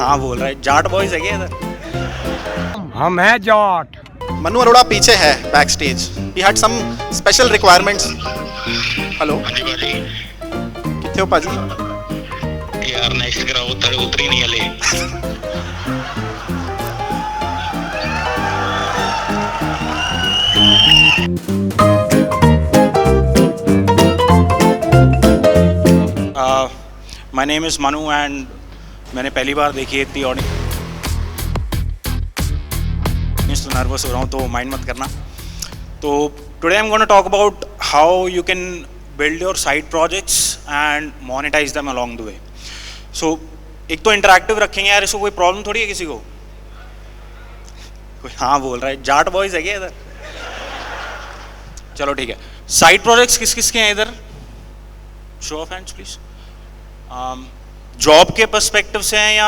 हाँ बोल रहा है, जाट बॉयज है क्या इधर? हम है जाट। मनु अरोड़ा पीछे है backstage. He had some special requirements. Hello, हाँ जी भाजी। कितने हो पाजी? यार नेक्स्ट करा उतरी नहीं हले। My name is Manu and मैंने पहली बार देखी है इतनी ऑडियंस, तो नर्वस हो रहा हूँ तो माइंड मत करना। तो today I am gonna talk about how you can build your side projects and monetize them along the way. So एक तो इंटरैक्टिव रखेंगे यार, इसको कोई प्रॉब्लम थोड़ी है किसी को? कोई हाँ बोल रहा है, जाट बॉयज है क्या इधर? चलो ठीक है। साइड प्रोजेक्ट्स किस किस के हैं इधर? Show off hands please. Job के पर्सपेक्टिव से हैं या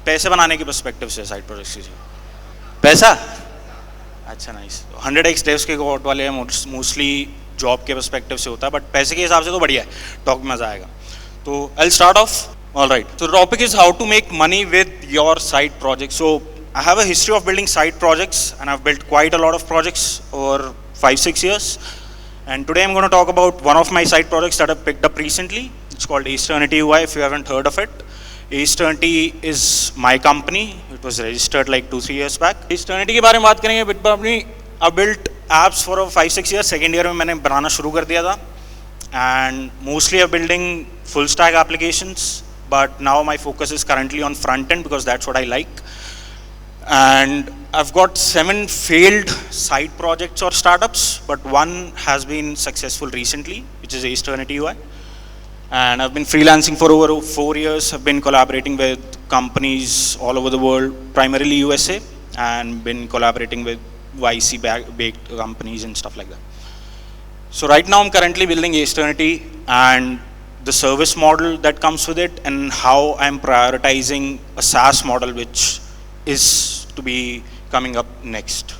पैसे बनाने के पर्सपेक्टिव से साइड प्रोजेक्ट्स की? पैसा? अच्छा नाइस। 100x डेव्स के कोर्ट वाले मोस्टली जॉब के पर्सपेक्टिव से होता है, बट पैसे के हिसाब से तो बढ़िया है, टॉक में मजा आएगा। तो I start of. All right, so the topic is how to make money with your side projects. So I have a history of building side projects and I've built quite a lot of projects over 5-6 years. And today I'm going to talk about one of my side projects that I've picked up recently. It's called Ace-Ternity UI, if you haven't heard of it. Ace-Ternity is my company. It was registered like 2-3 years back. Ace-Ternity के बारे में बात करेंगे bit by bit. I've built apps for 5-6 years. Second year में मैंने बनाना शुरू कर दिया था. And mostly I'm building full stack applications. But now my focus is currently on front end because that's what I like. And I've got 7 failed side projects or startups, but one has been successful recently, which is Ace-Ternity UI. And I've been freelancing for over 4 years. I've been collaborating with companies all over the world, primarily USA, and been collaborating with YC-baked companies and stuff like that. So right now I'm currently building Ace-Ternity and the service model that comes with it, and how I'm prioritizing a SaaS model which is to be coming up next.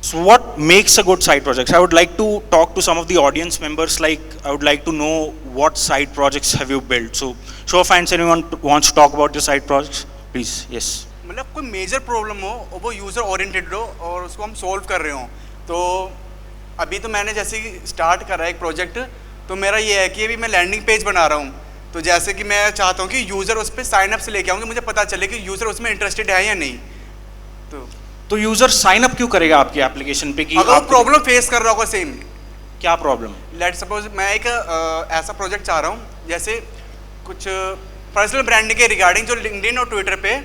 So what makes a good side project? I would like to talk to some of the audience members. Like, I would like to know what side projects have you built. So show of hands, anyone wants to talk about your side projects? Please, yes. मतलब कोई major problem हो और वो user oriented हो और उसको हम solve कर रहे हों। तो अभी तो मैंने जैसे स्टार्ट करा है एक प्रोजेक्ट, तो मेरा ये है कि अभी मैं लैंडिंग पेज बना रहा हूँ। तो जैसे कि मैं चाहता हूँ कि यूज़र उस पर साइन अप से लेके आऊँगी, मुझे पता चले कि यूज़र उसमें इंटरेस्टेड है या नहीं। तो यूज़र साइन अप क्यों करेगा आपकी एप्लीकेशन पे? कि अगर वो प्रॉब्लम फेस कर रहा होगा सेम। क्या प्रॉब्लम? लेट सपोज मैं एक ऐसा प्रोजेक्ट चाह रहा हूँ जैसे कुछ पर्सनल ब्रांडिंग के रिगार्डिंग, जो लिंक्डइन और ट्विटर पे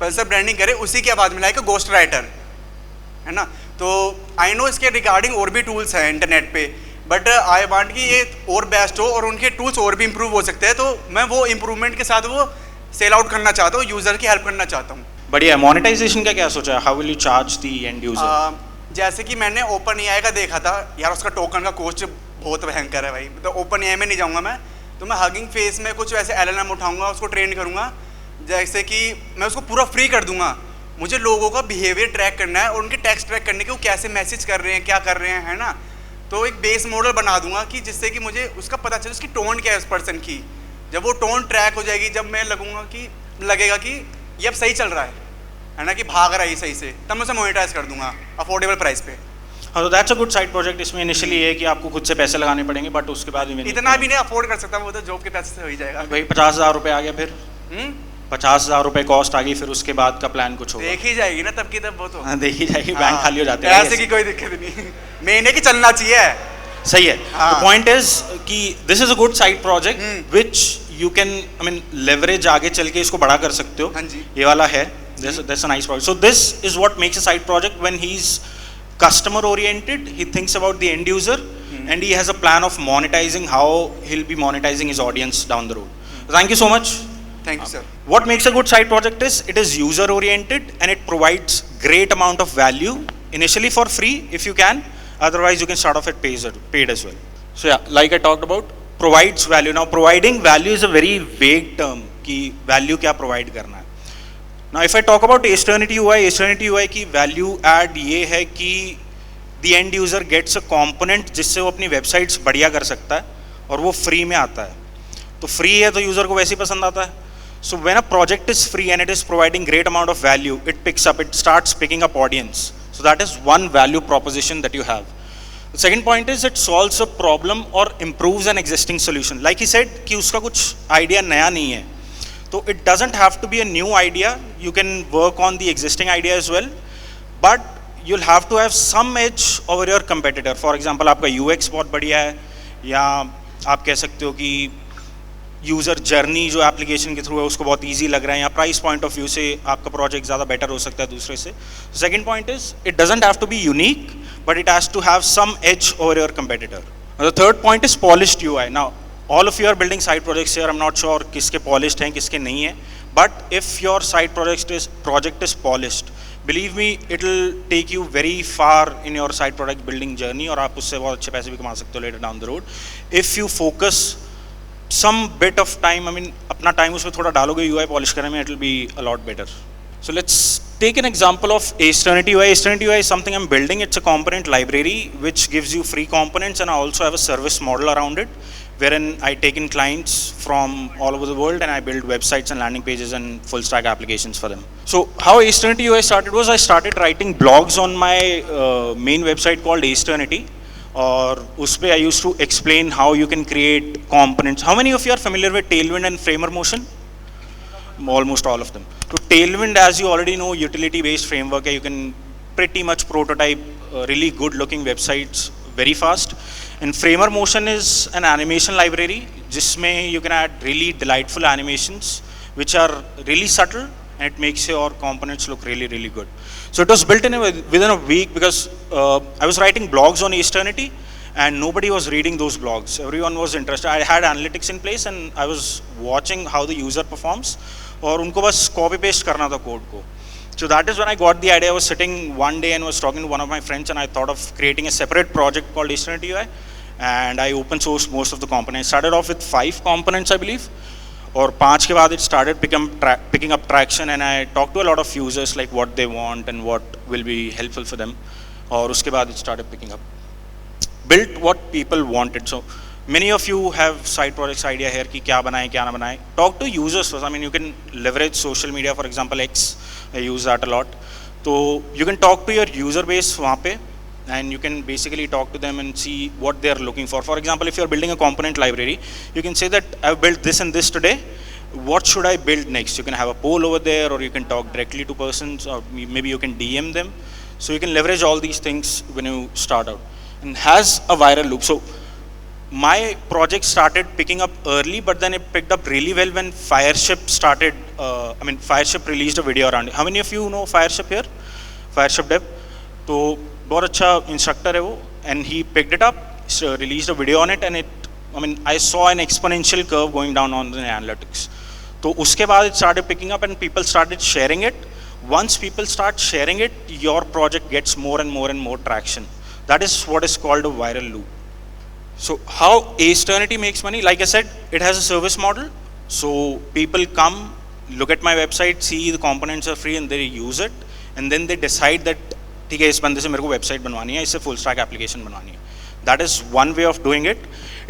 पर्सनल ब्रांडिंग करे उसी की आवाज़ में लाइक गोस्ट राइटर, है ना। तो आई नो इसके रिगार्डिंग और भी टूल्स हैं इंटरनेट पे, बट आई वांट कि ये और बेस्ट हो और उनके टूल्स और भी इम्प्रूव हो सकते हैं। तो मैं वो इम्प्रूवमेंट के साथ वो सेल आउट करना चाहता हूँ, यूज़र की हेल्प करना चाहता हूँ। बढ़िया। मोनेटाइजेशन का क्या सोचा है? How will you charge the end user? जैसे कि मैंने ओपन एआई का देखा था यार, उसका टोकन का कॉस्ट बहुत भयंकर है भाई। तो ओपन एआई में नहीं जाऊँगा मैं, तो मैं हगिंग फेस में कुछ वैसे एलएलएम उठाऊँगा, उसको ट्रेन करूँगा, जैसे कि मैं उसको पूरा फ्री कर दूँगा। मुझे लोगों का बिहेवियर ट्रैक करना है और उनके टेक्स्ट ट्रैक करने के वो कैसे मैसेज कर रहे हैं, क्या कर रहे हैं, है ना। तो एक बेस मॉडल बना दूंगा कि जिससे कि मुझे उसका पता चले उसकी टोन क्या है उस पर्सन की। जब वो टोन ट्रैक हो जाएगी, जब मैं लगेगा कि ये अब सही चल रहा है ना, कि भाग रहा है सही से, तब मैं उसे मोनेटाइज कर दूंगा अफोर्डेबल प्राइस पे। हाँ, तो that's a good side project. इसमें इनिशियली ये है कि आपको खुद से पैसे लगाने पड़ेंगे, बट उसके बाद इतना भी नहीं अफोर्ड कर सकता, वो तो जॉब के पैसे से हो ही जाएगा भाई। 50,000 रुपये आ गया, फिर 50,000 रुपये कॉस्ट आ गई, फिर उसके बाद का प्लान कुछ होगा। देख ही जाएगी ना तब की तब, वो तो हाँ, देख ही जाएगी। बैंक खाली हो जाते हैं, ऐसे की कोई दिक्कत नहीं। मेन है कि चलना चाहिए। सही है। पॉइंट इज कि this is a good side project which you can I mean leverage, आगे चल के इसको बड़ा कर सकते हो। हाँ जी। ये वाला है, that's a nice project. So this is what makes a side project when he's customer oriented, he thinks about the end user and he has a plan of monetizing, how he'll be monetizing his audience down the road. Thank you so much. Thank you, sir. What makes a good side project is it is user oriented and it provides great amount of value initially for free if you can, otherwise you can start off at paid as well. So yeah, like I talked about, provides value. Now providing value is a very vague term कि value क्या provide करना है। Now if I talk about Ace-Ternity UI की value add ये है कि the end user gets a component जिससे वो अपनी websites बढ़िया कर सकता है और वो free में आता है। तो free है तो user को वैसे ही पसंद आता है। So when a project is free and it is providing great amount of value, it starts picking up audience. So that is one value proposition that you have. The second point is it solves a problem or improves an existing solution. Like he said कि उसका कुछ idea नया नहीं है. So it doesn't have to be a new idea. You can work on the existing idea as well, but you'll have to have some edge over your competitor. For example, आपका UX बहुत बढ़िया है, या आप कह सकते हो कि यूज़र जर्नी जो एप्लीकेशन के थ्रू है उसको बहुत ईजी लग रहा है, या प्राइस पॉइंट ऑफ व्यू से आपका प्रोजेक्ट ज़्यादा बेटर हो सकता है दूसरे से. Second point is it doesn't have to be unique, but it has to have some edge over your competitor. The third point is polished UI. Now all of you are building side projects here. I'm not sure किसके polished हैं किसके नहीं है, but if your side project is polished, believe me, it will take you very far in your side product building journey, और आप उससे बहुत अच्छे पैसे भी कमा सकते हो later down the road if you focus some bit of time. I mean अपना time उसमें थोड़ा डालोगे UI polish करने में, it will be a lot better. So let's take an example of Aesternity UI. Aesternity UI is something I'm building. It's a component library which gives you free components, and I also have a service model around it, wherein I take in clients from all over the world and I build websites and landing pages and full stack applications for them. So how Aesternity UI started was I started writing blogs on my main website called Aesternity, और उस पे I used to explain how you can create components. How many of you are familiar with Tailwind and Framer Motion? Almost all of them. So Tailwind, as you already know, utility based framework है, you can pretty much prototype really good looking websites very fast. And Framer Motion is an animation library जिसमें you can add really delightful animations which are really subtle, and it makes your components look really, really good. So it was built within a week because I was writing blogs on Aesternity and nobody was reading those blogs. Everyone was interested. I had analytics in place and I was watching how the user performs, और उनको बस copy paste करना था code को. So that is when I got the idea. I was sitting one day and was talking to one of my friends, and I thought of creating a separate project called Aesternity UI, and I open sourced most of the components. I started off with 5 components, I believe, और 5 के बाद it started picking up traction, and I talked to a lot of users like what they want and what will be helpful for them, और उसके बाद it started picking up. Built what people wanted. So many of you have side projects idea here कि क्या बनाएं क्या ना बनाएं. Talk to users first. I mean, you can leverage social media, for example X. I use that a lot. So you can talk to your user base वहाँ पे, and you can basically talk to them and see what they are looking for. For example, if you are building a component library, you can say that I've built this and this today. What should I build next? You can have a poll over there, or you can talk directly to persons, or maybe you can DM them. So you can leverage all these things when you start out. And has a viral loop. So my project started picking up early, but then it picked up really well when Fireship started. Fireship released a video around it. How many of you know Fireship here? Fireship dev. तो बहुत अच्छा instructor है वो, and he picked it up, released a video on it, and I saw an exponential curve going down on the analytics. तो उसके बाद it started picking up and people started sharing it. Once people start sharing it, your project gets more and more and more traction. That is what is called a viral loop. So how Aesternity makes money? Like I said, it has a service model. So people come, look at my website, see the components are free, and they use it, and then they decide that ठीक है इस बंदे से मेरे को website बनवानी है, इससे फुल स्टैक एप्लीकेशन बनवानी है. That is one way of doing it.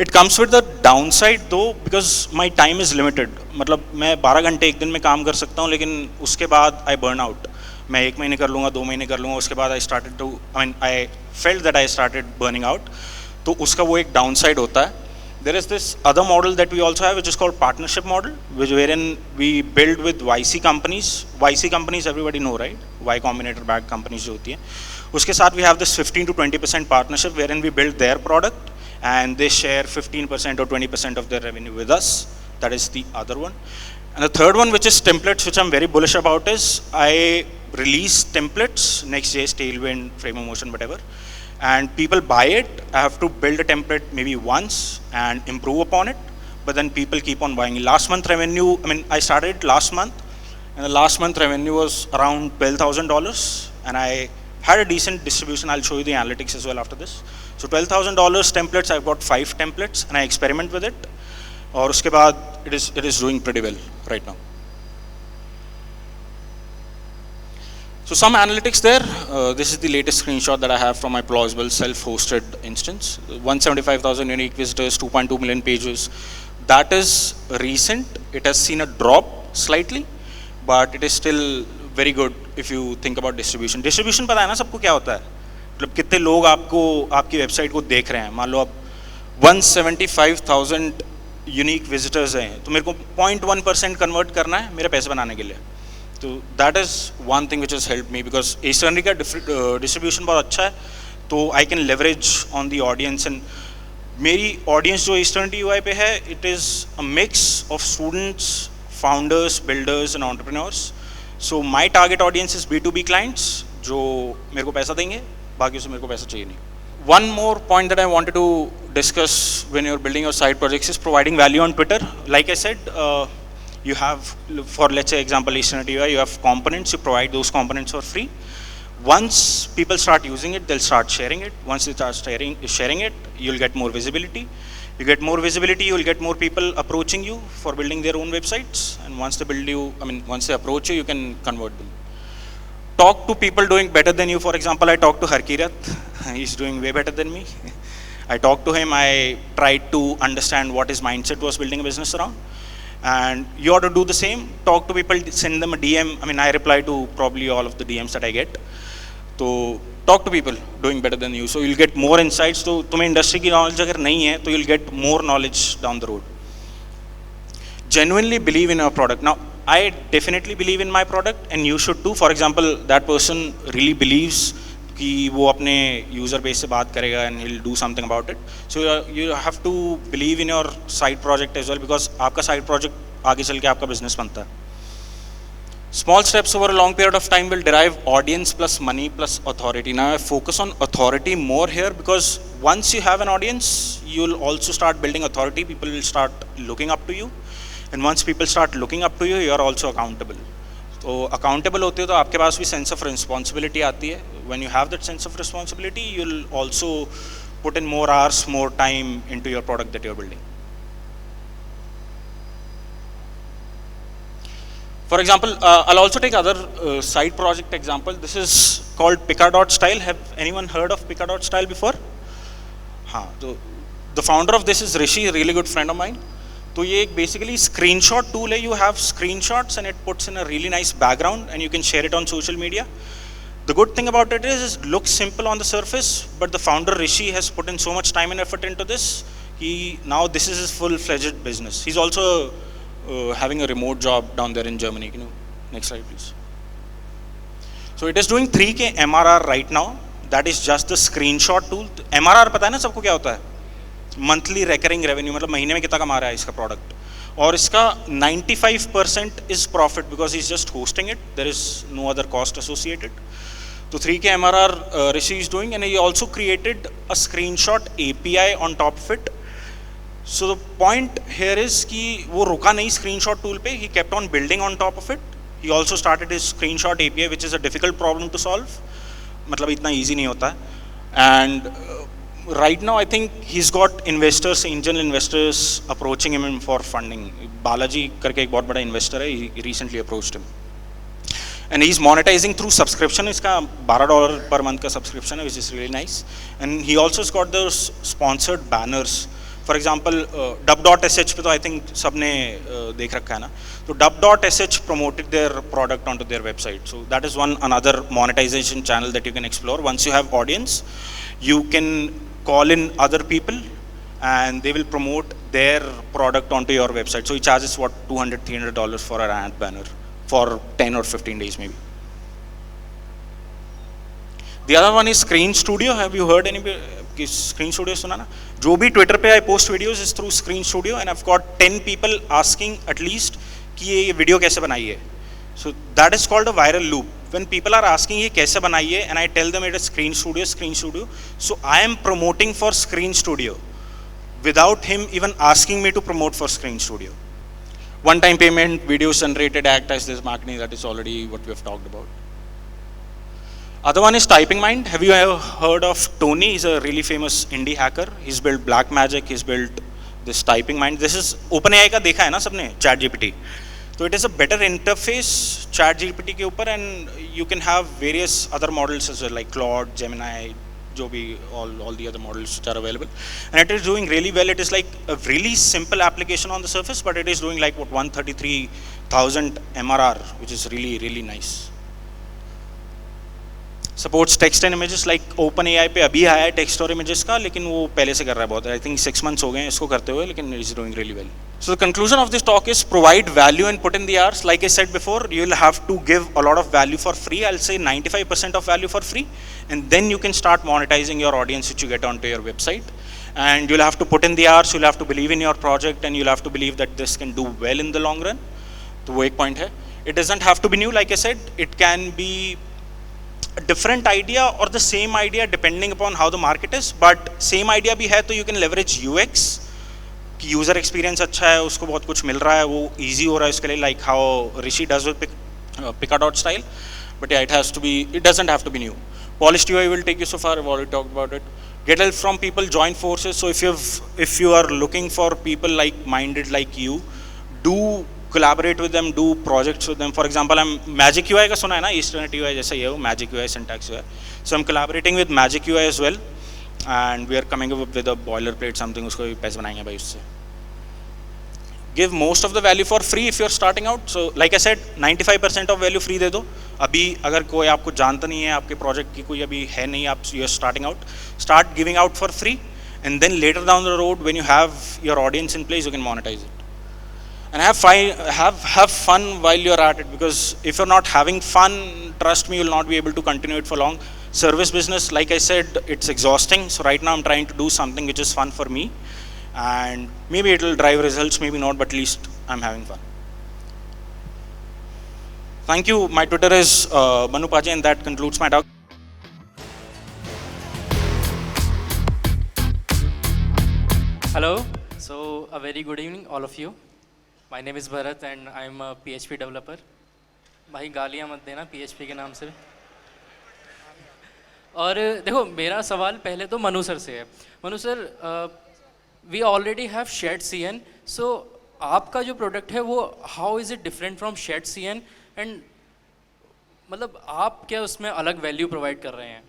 It comes with the downside though, because my time is limited. मतलब मैं 12 घंटे एक दिन में काम कर सकता हूँ, लेकिन उसके बाद I burn out. मैं 1 महीने कर लूँगा, 2 महीने कर लूँगा, उसके बाद I felt that I started burning out. तो उसका वो एक downside होता है. There is this other model that we also have, which is called partnership model, wherein we build with YC companies. YC companies everybody know, right? Y Combinator backed companies जो होती हैं. उसके साथ we have this 15 to 20% partnership, wherein we build their product and they share 15% or 20% of their revenue with us. That is the other one. And the third one, which is templates, which I'm very bullish about, is I release templates, Next.js, Tailwind, Framer Motion, whatever. And people buy it. I have to build a template maybe once and improve upon it, but then people keep on buying. Last month revenue, I started last month, and the last month revenue was around $12,000, and I had a decent distribution. I'll show you the analytics as well after this. So $12,000 templates, I've got 5 templates, and I experiment with it. और उसके बाद it is doing pretty well right now. So some analytics there. This is the latest screenshot that I have from my Plausible self-hosted instance. 175,000 unique visitors, 2.2 million pages. That is recent. It has seen a drop slightly, but it is still very good if you think about distribution. Distribution पता है ना सबको क्या होता है, मतलब कितने लोग आपको आपकी वेबसाइट को देख रहे हैं. मान लो आप 175,000 यूनिक विजिटर्स हैं, तो मेरे को 0.1% कन्वर्ट करना है मेरे पैसे बनाने के लिए. तो that is one thing which is help me, because ईस्टर्नरी का डिस्ट्रीब्यूशन बहुत अच्छा है, तो I can leverage on the audience. And मेरी ऑडियंस जो ईस्टर्नरी यूआई पे है, it is a mix of students, founders, builders and entrepreneurs. So my target audience is B2B clients जो मेरे को पैसा देंगे, बाकी से मेरे को पैसा चाहिए नहीं. One more point that I wanted to discuss when you're building your side projects is providing value on Twitter. Like I said, you have, for let's say example Easternity UI, you have components, you provide those components for free. Once people start using it, they'll start sharing it. Once they start sharing it, you'll get more visibility. You get more visibility, you'll get more people approaching you for building their own websites. And once once they approach you, you can convert them. Talk to people doing better than you. For example, I talked to Harkirat. He's doing way better than me. I talked to him. I tried to understand what his mindset was building a business around. And you ought to do the same. Talk to people, send them a DM. I reply to probably all of the DMs that I get. So talk to people doing better than you. So you'll get more insights. So तुम्हें industry की knowledge अगर नहीं है, तो you'll get more knowledge down the road. Genuinely believe in your product. Now, I definitely believe in my product, and you should too. For example, that person really believes कि वो अपने user base से बात करेगा and he'll do something about it. So you have to believe in your side project as well, because आपका side project आगे चल के आपका business बनता है. Small steps over a long period of time will derive audience plus money plus authority. Now I focus on authority more here, because once you have an audience, you'll also start building authority. People will start looking up to you. And once people start looking up to you, you are also accountable. तो accountable होते हो तो आपके पास भी sense of responsibility आती है. When you have that sense of responsibility, you'll also put in more hours, more time into your product that you're building. For example, I'll also take other side project example. This is called Pika.style. Have anyone heard of Pika.style before? हाँ, तो the founder of this is Rishi, a really good friend of mine. तो ये एक basically screenshot tool है. You have screenshots and it puts in a really nice background and you can share it on social media. The good thing about it is it looks simple on the surface, but the founder Rishi has put in so much time and effort into this. Now this is his full-fledged business. He's also having a remote job down there in Germany. Next slide please. So it is doing 3K MRR right now. That is just the screenshot tool. MRR पता है ना सबको क्या होता है? Monthly recurring revenue, मतलब महीने में कितना कमा रहा है इसका प्रोडक्ट. और इसका 95% is profit, because is just hosting it, there is no other cost associated. तो 3K MRR Rishi is doing, and he also created a screenshot API on top of it. So the point here is कि वो रुका नहीं screenshot tool पे, he kept on building on top of it. He also started his screenshot API, which is a difficult problem to solve. मतलब इतना easy नहीं होता है. And right now I think he's got investors, angel investors approaching him for funding. Balaji करके एक बहुत बड़ा investor है, he recently approached him. And he's monetizing through subscription. इसका $12 per month का subscription है, which is really nice. And he also has got those sponsored banners. For example, dub.sh पे तो I think सबने देख रखा है ना. तो dub.sh promoted their product onto their website. So that is another monetization channel that you can explore. Once you have audience, you can call in other people and they will promote their product onto your website. So he charges what, $200-300 for an ad banner for 10 or 15 days maybe. The other one is Screen Studio. Have you heard any Screen Studio सुना ना? जो भी Twitter पे I post videos is through Screen Studio, and I've got 10 people asking at least कि ये video कैसे बनाई है. So that is called a viral loop. When people are asking ये कैसे बनाई है, and I tell them it is Screen Studio. So I am promoting for Screen Studio without him even asking me to promote for Screen Studio. One-time payment, videos generated, act as this marketing. That is already what we have talked about. Other one is Typing Mind. Have you ever heard of Tony? He's a really famous indie hacker. He's built Blackmagic. He's built this Typing Mind. This is OpenAI का देखा है ना सबने, ChatGPT. So it is a better interface ChatGPT के ऊपर, and you can have various other models as well, like Claude, Gemini, जो भी all the other models which are available, and it is doing really well. It is like a really simple application on the surface, but it is doing like what 133,000 MRR, which is really nice. Supports text and images, like OpenAI पे अभी आया है text और images का, लेकिन वो पहले से कर रहा है बहुत. I think 6 months हो गए हैं इसको करते हुए, लेकिन it is doing really well. So the conclusion of this talk is provide value and put in the hours. Like I said before, you will have to give a lot of value for free. I'll say 95% of value for free, and then you can start monetizing your audience which you get onto your website. And you'll have to put in the hours, you'll have to believe in your project, and you'll have to believe that this can do well in the long run. तो वो एक point है. It doesn't have to be new, like I said. It can be a different idea or the same idea depending upon how the market is, but same idea भी है तो you can leverage UX कि user experience अच्छा है, उसको बहुत कुछ मिल रहा है, वो easy हो रहा है उसके लिए, like how Rishi does with Picadot style. But yeah, it doesn't have to be new. Polished UI will take you so far. I've already talked about it. Get help from people, join forces. So if you are looking for people like-minded like you, do collaborate with them, do projects with them. For example, I'm Magic UI का सुना है ना, Easternity UI जैसा ये हो, Magic UI, Syntax UI. So I'm collaborating with Magic UI as well, and we are coming up with a boilerplate something, उसको भी पैसे बनाएंगे भाई उससे. Give most of the value for free if you're starting out. So like I said, 95% of value free दे दो. अभी अगर कोई आपको जानता नहीं है, आपके project की कोई अभी है नहीं, आप you're starting out, start giving out for free, and then later down the road when you have your audience in place, you can monetize it. And have fun while you're at it, because if you're not having fun, trust me, you'll not be able to continue it for long. Service business, like I said, it's exhausting. So right now I'm trying to do something which is fun for me, and maybe it'll drive results, maybe not, but at least I'm having fun. Thank you. My Twitter is Manu Paje, and that concludes my talk. Hello. So a very good evening, all of you. My name is Bharat and I am a PHP developer. भाई गालियाँ मत देना PHP के नाम से. और देखो मेरा सवाल पहले तो मनु सर से है. Manu sir, we already have shared CN. So आपका जो प्रोडक्ट है वो how is it different from shared CN, and मतलब आप क्या उसमें अलग वैल्यू प्रोवाइड कर रहे हैं?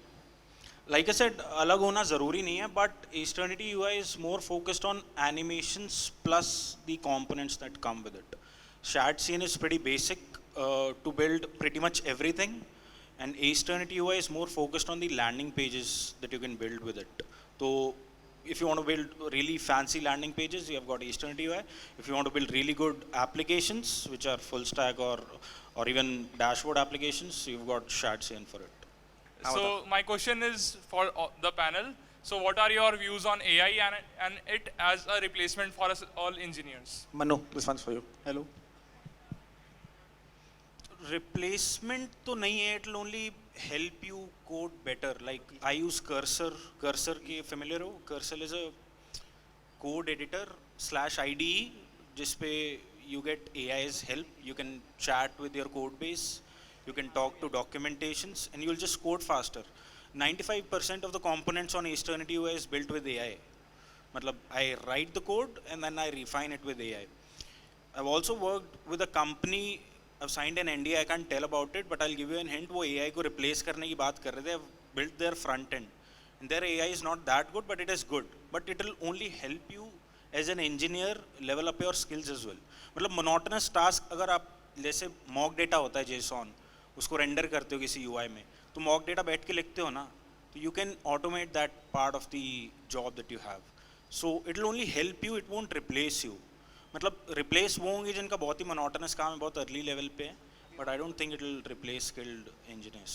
Like I said, अलग होना ज़रूरी नहीं है, but Easternity UI is more focused on animations plus the components that come with it. Shared Scene is pretty basic to build pretty much everything, and Easternity UI is more focused on the landing pages that you can build with it. So if you want to build really fancy landing pages, you have got Easternity UI. If you want to build really good applications, which are full stack or even dashboard applications, you've got Shared Scene for it. So my question is for the panel. So what are your views on AI and it as a replacement for us all engineers? Manu, this one's for you. Hello. Replacement तो नहीं है, it will only help you code better. Like I use Cursor के familiar हो? Cursor is a code editor / IDE जिसपे you get AI's help. You can chat with your code base, you can talk to documentations, and you'll just code faster. 95% of the components on Easternity UI is built with AI. मतलब I write the code and then I refine it with AI. I've also worked with a company. I've signed an NDA, I can't tell about it, but I'll give you a hint. वो AI को replace करने की बात कर रहे थे. They've built their front end, and their AI is not that good, but it is good. But it will only help you as an engineer level up your skills as well. मतलब monotonous task अगर आप जैसे mock data होता है JSON, उसको render करते हो किसी UI में, तो mock data बैठ के लिखते हो ना, तो you can automate that part of the job that you have. So it will only help you, it won't replace you. मतलब रिप्लेस वो होंगे जिनका बहुत ही मोनोटोनस काम है, बहुत अर्ली लेवल पे है, but I don't think it will replace skilled engineers.